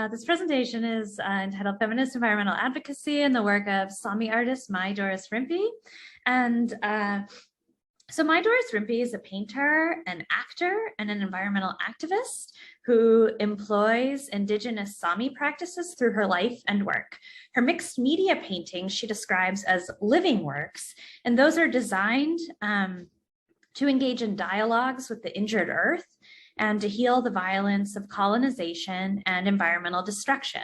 This presentation is entitled Feminist Environmental Advocacy and the work of Sámi artist Maj-Doris Rimpi. And so Maj-Doris Rimpi is a painter, an actor, and an environmental activist who employs indigenous Sámi practices through her life and work. Her mixed media paintings she describes as living works, and those are designed to engage in dialogues with the injured earth and to heal the violence of colonization and environmental destruction.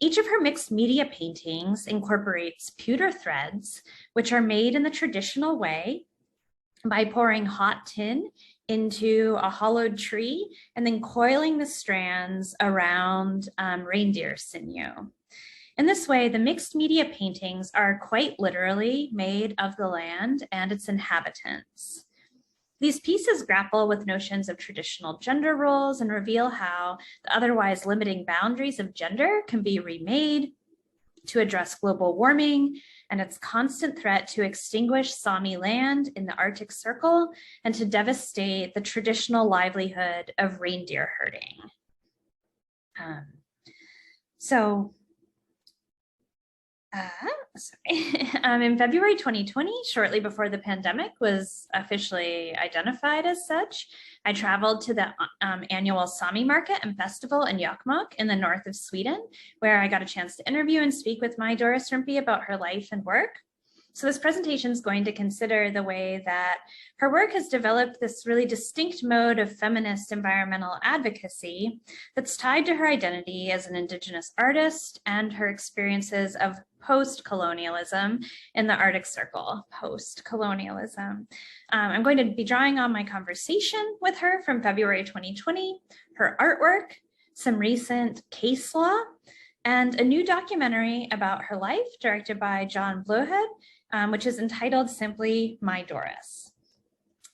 Each of her mixed media paintings incorporates pewter threads, which are made in the traditional way by pouring hot tin into a hollowed tree and then coiling the strands around reindeer sinew. In this way, the mixed media paintings are quite literally made of the land and its inhabitants. These pieces grapple with notions of traditional gender roles and reveal how the otherwise limiting boundaries of gender can be remade to address global warming and its constant threat to extinguish Sámi land in the Arctic Circle and to devastate the traditional livelihood of reindeer herding. In February 2020, shortly before the pandemic was officially identified as such, I traveled to the annual Sámi market and festival in Jokkmokk in the north of Sweden, where I got a chance to interview and speak with Maj-Doris Rimpi about her life and work. So this presentation is going to consider the way that her work has developed this really distinct mode of feminist environmental advocacy that's tied to her identity as an Indigenous artist and her experiences of post-colonialism in the Arctic Circle, post-colonialism. I'm going to be drawing on my conversation with her from February 2020, her artwork, some recent case law, and a new documentary about her life directed by John Blowhead, which is entitled simply Maj-Doris.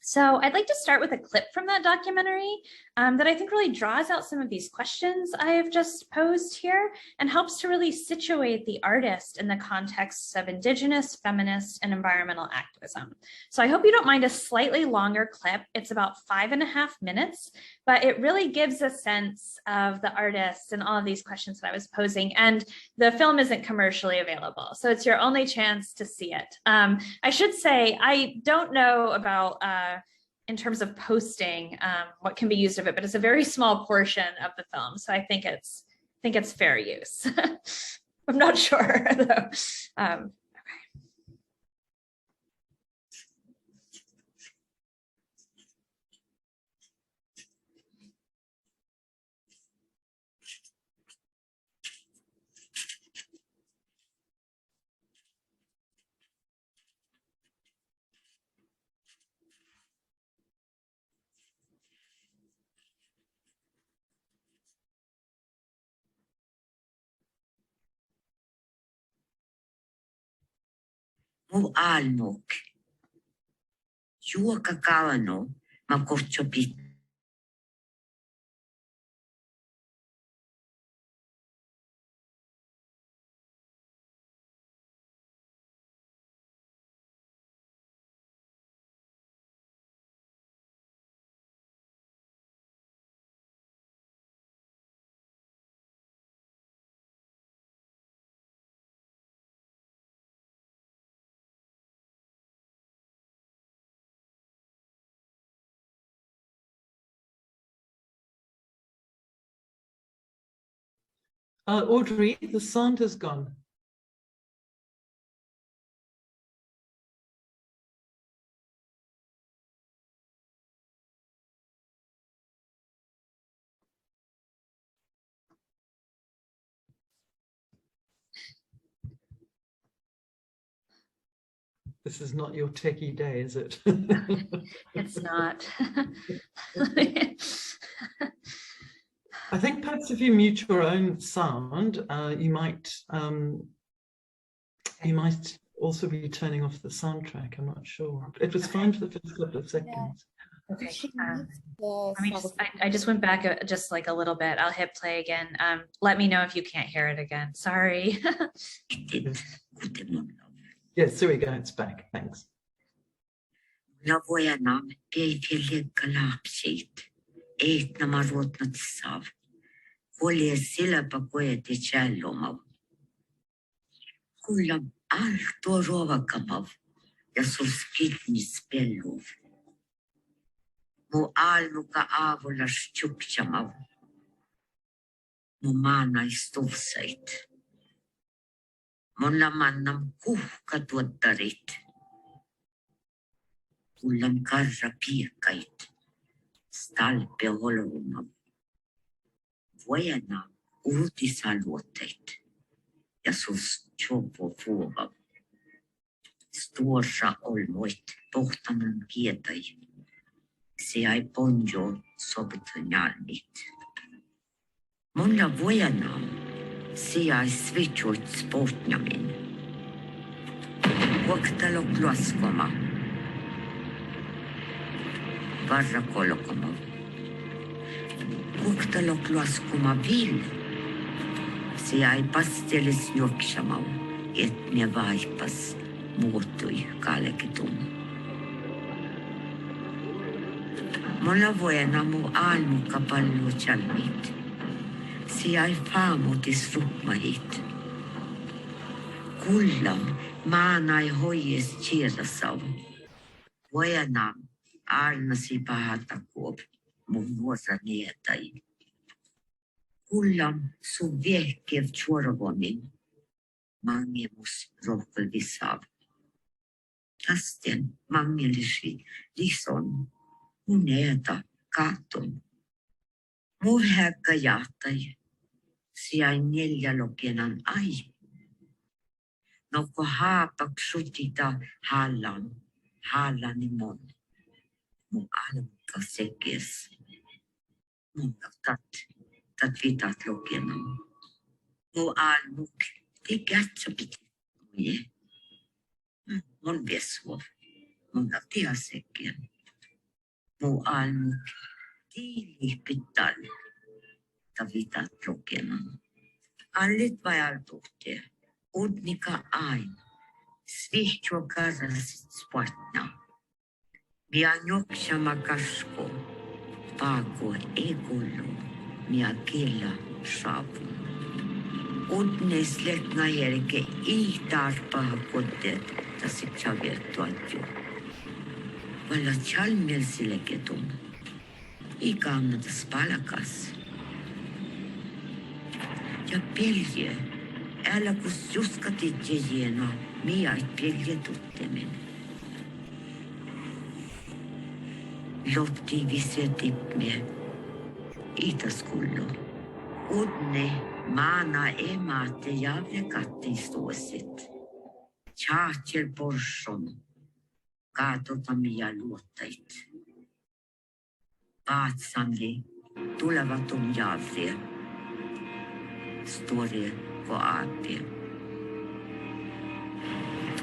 So I'd like to start with a clip from that documentary that I think really draws out some of these questions I have just posed here and helps to really situate the artist in the context of Indigenous, feminist, and environmental activism. So I hope you don't mind a slightly longer clip. It's about 5.5 minutes, but it really gives a sense of the artist and all of these questions that I was posing. And the film isn't commercially available, so it's your only chance to see it. I should say, I don't know about in terms of posting what can be used of it, but it's a very small portion of the film, so I think it's fair use. I'm not sure though. Okay. Mu almok. Jua kakawano makorchopit. Audrey, the sound has gone. This is not your techie day, is it? It's not. I think perhaps if you mute your own sound, you might also be turning off the soundtrack. I'm not sure. It was fine for the first couple of seconds. Okay. I just went back just like a little bit. I'll hit play again. Let me know if you can't hear it again. Sorry. Yes, there we go. It's back. Thanks. Kuolee sillä pakoeti cellomau. Kuulam alto ruovakamau ja suskitnis pelluv. Mu almuka aavulla stjukchamau. Mu maana istuvsait. Mun lamannam kuhka tuottarit. Kuulam karra piikkait. Stalpe holomau. Vuojana uutisaluotteet ja sus chopo fuova. Stora olmoit pohtanan kietai. Se ai ponjo sobitunjalmit. Mulla vuojana se ai svitsuot sportnamin. Kuoktalo klaskoma. Varra kolokoma. Kuoktalo klaskoma vil. Se ai pastelis juoksamau, et me vaipas muuttui kalekitun. Mulla vuonna mu almuka pallu chalmit. Se ai faamutis rukmahit. Kullam maanai hoies chierasau. Vuonna arnasi pahatakuop mu vuosa nietai. Kullam su vehkev chorvonin. Mangemus rohkelvisav. Tasten mangelisi lison. Uneeta katon. Muhäkkä jahtai. Siai neljälokenan ai. Nokko haapak sutita haalani mon. Mu almukka sekes. Mun tat vitat lokenan. Mu almuk te gatsapit. Muje. Mun vesvov. Mun tia seken. Mu almuk tiili pittal. Ta vitat lokenan. Allit vajaltuhte. Udnika ain. Svihtua karasit spatna. Mia njoksama kasko. Paako egollo. Mia killa saapu. Udnes letna jerke iitarpaha kotte. Tasit savirtuatju. Valla chalmelsileketum. Ikamnatas palakas. Ja pelje. Älä kus juskatit jejena, miait pelje tuttemen. Lotti visetipme. Itaskullo. Udne maana emaatte javle kattistuosit. Tjaatjel porson. Kaatota mia luottait. Vaatsamli tulevaton javle. Storie på aapia.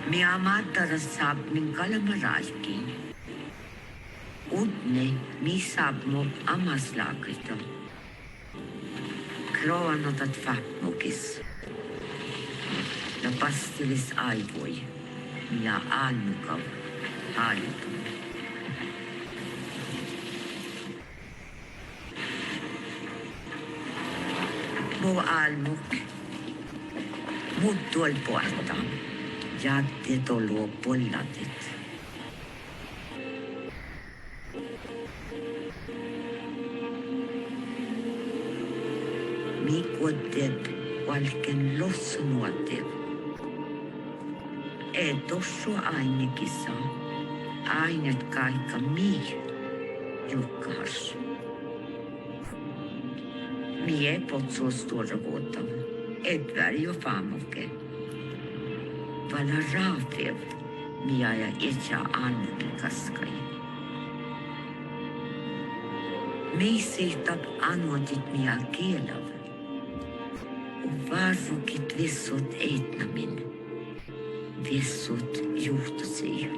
Mia amattara saab min kalamaraiki. Udne mi saab mu amaslaakita. Kroanotat fatmukis. Ja pastilis aivoi. Mia almukav haalitu. Mu almuk. Muuttuol puolta. Jaatte tolua pollatit. Mikuotteep valken lossunuotteep. Tossu ainekissa. Ainet kaikka mii. Jukkahas. Mie potsuostuora vuotta. Et värjo faamuke. Vala raafev. Mia ja etja annekin kaskai. Mi siltab anuotit mia kielav. Varvukit vissot eitnamin. Vissot juhtasi.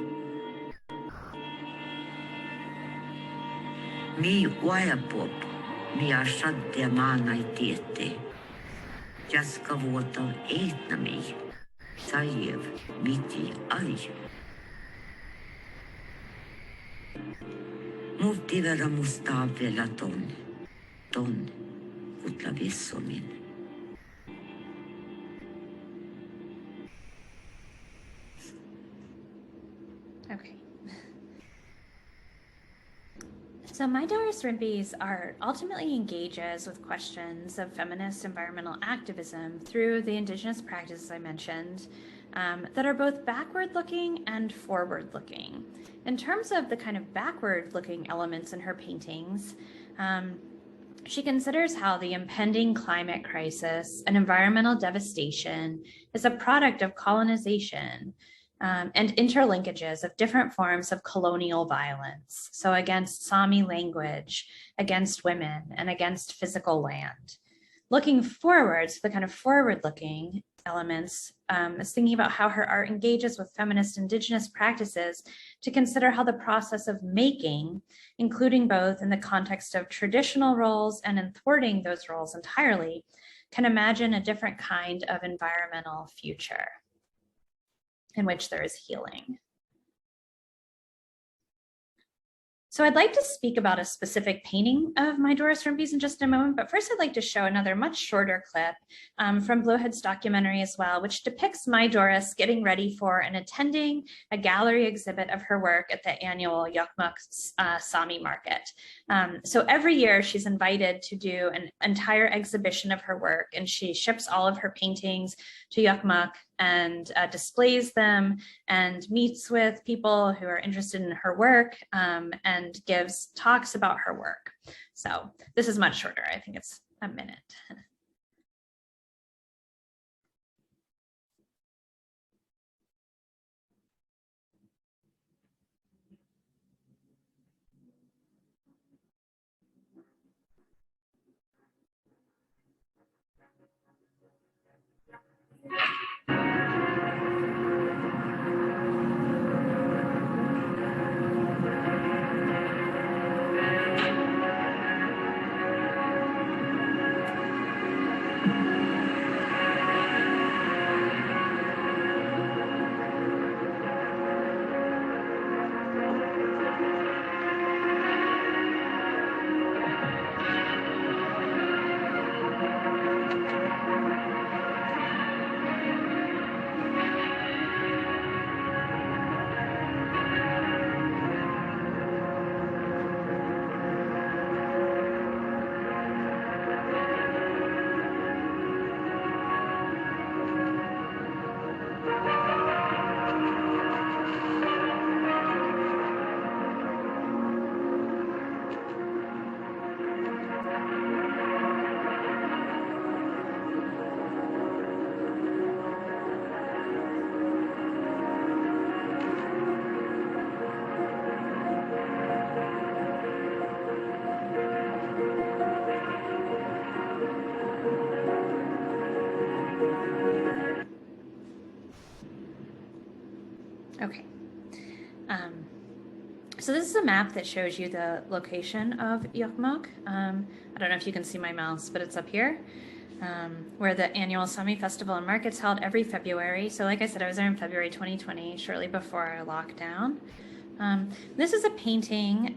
Mi uajapop. Mia shaddia maanai tiette. Jaska vuota eitnami. Sajev miti ai. Multivera mustaa vielä ton. kutla vissumin. Okay. So Maj-Doris Rimpi's art ultimately engages with questions of feminist environmental activism through the indigenous practices I mentioned that are both backward-looking and forward-looking. In terms of the kind of backward-looking elements in her paintings, she considers how the impending climate crisis and environmental devastation is a product of colonization and interlinkages of different forms of colonial violence. So against Sámi language, against women, and against physical land. Looking forwards, the kind of forward-looking elements is thinking about how her art engages with feminist indigenous practices to consider how the process of making, including both in the context of traditional roles and in thwarting those roles entirely, can imagine a different kind of environmental future in which there is healing. So I'd like to speak about a specific painting of Maj-Doris Rimpi's in just a moment, but first I'd like to show another much shorter clip from Blowhead's documentary as well, which depicts Maj-Doris getting ready for and attending a gallery exhibit of her work at the annual Yokmok Sámi market. So every year she's invited to do an entire exhibition of her work, and she ships all of her paintings to Yokmok and displays them and meets with people who are interested in her work and gives talks about her work. So this is much shorter. I think it's a minute. Okay. So this is a map that shows you the location of Yokmok. I don't know if you can see my mouse, but it's up here, where the annual Sámi Festival and Market's held every February. So like I said, I was there in February 2020, shortly before our lockdown. This is a painting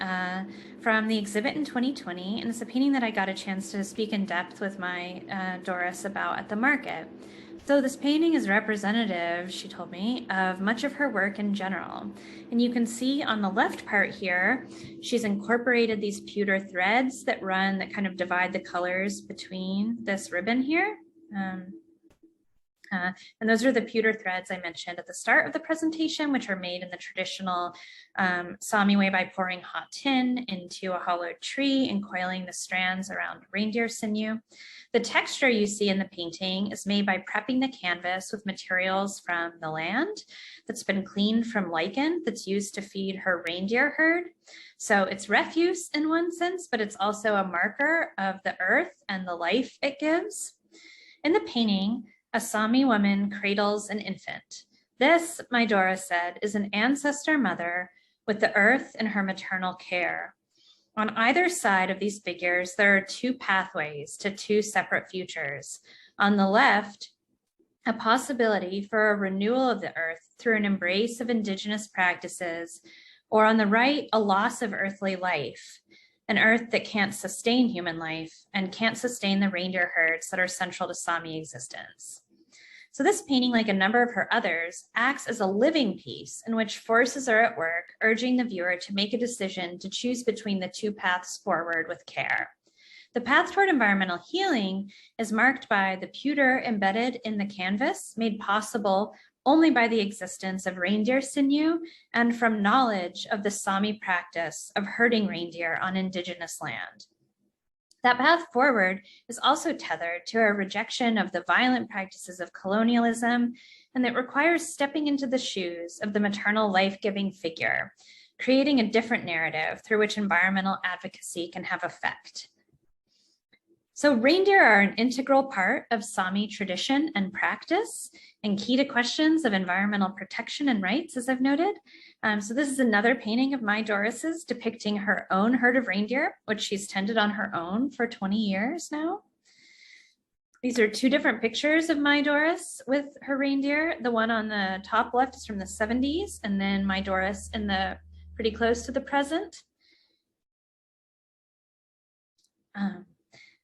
from the exhibit in 2020, and it's a painting that I got a chance to speak in depth with Doris about at the market. So this painting is representative, she told me, of much of her work in general. And you can see on the left part here, she's incorporated these pewter threads that kind of divide the colors between this ribbon here. And those are the pewter threads I mentioned at the start of the presentation, which are made in the traditional Sámi way by pouring hot tin into a hollowed tree and coiling the strands around reindeer sinew. The texture you see in the painting is made by prepping the canvas with materials from the land that's been cleaned from lichen that's used to feed her reindeer herd. So it's refuse in one sense, but it's also a marker of the earth and the life it gives. In the painting, a Sámi woman cradles an infant. This, Maj-Doris said, is an ancestor mother with the earth in her maternal care. On either side of these figures, there are two pathways to two separate futures. On the left, a possibility for a renewal of the earth through an embrace of indigenous practices, or on the right, a loss of earthly life. an earth that can't sustain human life and can't sustain the reindeer herds that are central to Sámi existence. So this painting, like a number of her others, acts as a living piece in which forces are at work, urging the viewer to make a decision to choose between the two paths forward with care. The path toward environmental healing is marked by the pewter embedded in the canvas, made possible only by the existence of reindeer sinew and from knowledge of the Sámi practice of herding reindeer on indigenous land. That path forward is also tethered to a rejection of the violent practices of colonialism, and it requires stepping into the shoes of the maternal life-giving figure, creating a different narrative through which environmental advocacy can have effect. So reindeer are an integral part of Sámi tradition and practice, and key to questions of environmental protection and rights, as I've noted. So this is another painting of Maj-Doris's depicting her own herd of reindeer, which she's tended on her own for 20 years now. These are two different pictures of Maj-Doris with her reindeer. The one on the top left is from the 70s, and then Maj-Doris in the pretty close to the present.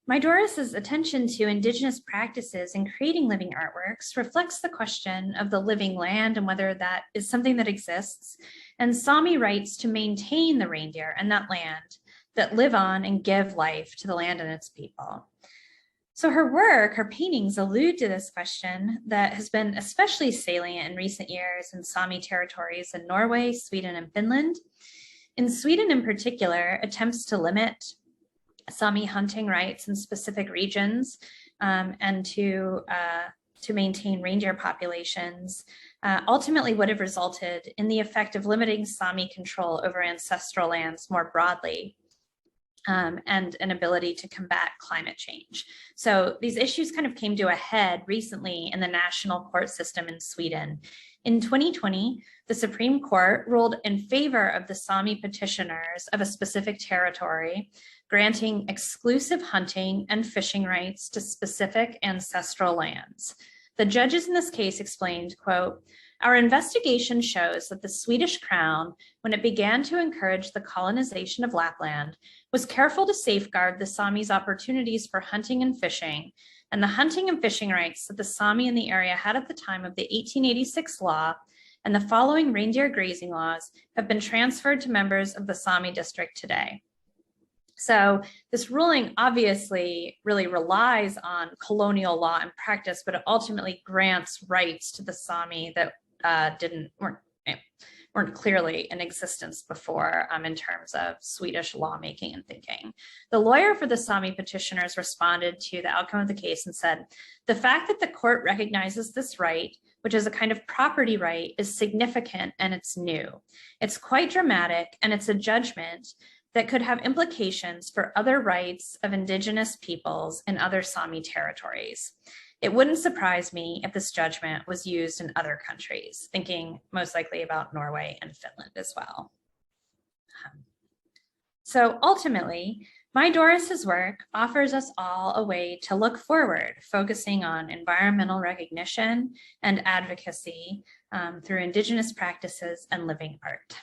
Maj-Doris's attention to indigenous practices in creating living artworks reflects the question of the living land and whether that is something that exists, and Sámi rights to maintain the reindeer and that land that live on and give life to the land and its people. So her work, her paintings allude to this question that has been especially salient in recent years in Sámi territories in Norway, Sweden, and Finland. In Sweden in particular, attempts to limit Sámi hunting rights in specific regions and to maintain reindeer populations ultimately would have resulted in the effect of limiting Sámi control over ancestral lands more broadly and an ability to combat climate change. So these issues kind of came to a head recently in the national court system in Sweden. In 2020, the Supreme Court ruled in favor of the Sámi petitioners of a specific territory, granting exclusive hunting and fishing rights to specific ancestral lands. The judges in this case explained, quote, "Our investigation shows that the Swedish crown, when it began to encourage the colonization of Lapland, was careful to safeguard the Sámi's opportunities for hunting and fishing, and the hunting and fishing rights that the Sámi in the area had at the time of the 1886 law and the following reindeer grazing laws have been transferred to members of the Sámi district today." So this ruling obviously really relies on colonial law and practice, but it ultimately grants rights to the Sámi that weren't clearly in existence before in terms of Swedish lawmaking and thinking. The lawyer for the Sámi petitioners responded to the outcome of the case and said, "The fact that the court recognizes this right, which is a kind of property right, is significant and it's new. It's quite dramatic, and it's a judgment that could have implications for other rights of indigenous peoples in other Sámi territories. It wouldn't surprise me if this judgment was used in other countries," thinking most likely about Norway and Finland as well. So ultimately, Maj-Doris's work offers us all a way to look forward, focusing on environmental recognition and advocacy through indigenous practices and living art.